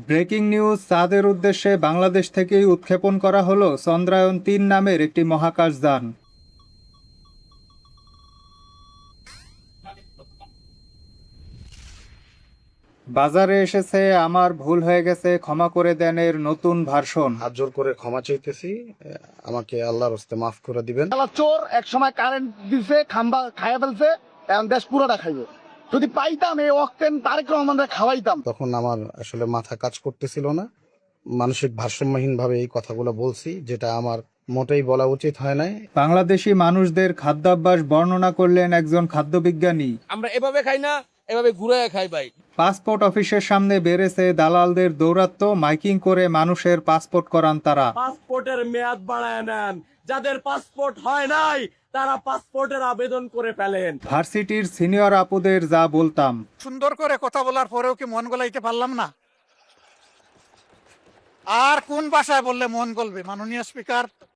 Breaking news, চাঁদের উদ্দেশ্যে বাংলাদেশ থেকেই উৎক্ষেপণ করা হলো চন্দ্রায়ন-৩ নামের একটি মহাকাশযান। বাজারে এসেছে আমার ভুল হয়ে গেছে ক্ষমা করে দেন এর নতুন ভার্সন। হাত জোর করে ক্ষমা চাইতেছি, আমাকে আল্লাহর হস্তে মাফ করে দিবেন। শালা চোর এক সময় কারেন্ট দিছে, খাম্বা খাইয়া ফেলছে, এখন দেশ পুরোটা খাইবে। যদি পাইতাম এই অক্টেন তারেক রহমানরে খাওয়াইতাম। তখন আমার আসলে মাথা কাজ করতেছিল না, মানসিক ভারসাম্যহীন ভাবে এই কথাগুলো বলছি, যেটা আমার মোটেই বলা উচিত হয় নাই। বাংলাদেশি মানুষদের খাদ্যাভ্যাস বর্ণনা করলেন একজন খাদ্যবিজ্ঞানী। আমরা এভাবে খাই না, এভাবে ঘুরে খাই ভাই। পাসপোর্ট অফিসের সামনে বেড়েছে দালালদের দৌরাত্ম্য, মাইকিং করে মানুষের পাসপোর্ট করান তারা। পাসপোর্টের মেয়াদ বাড়ায় নেন, যাদের পাসপোর্ট হয় নাই তারা পাসপোর্টের আবেদন করে ফেলেন। ভার্সিটির সিনিয়র আপুদের যা বলতাম, সুন্দর করে কথা বলার পরেও কি মন গলাইতে পারলাম না? আর কোন ভাষায় বললে মন গলবে মাননীয় স্পিকার?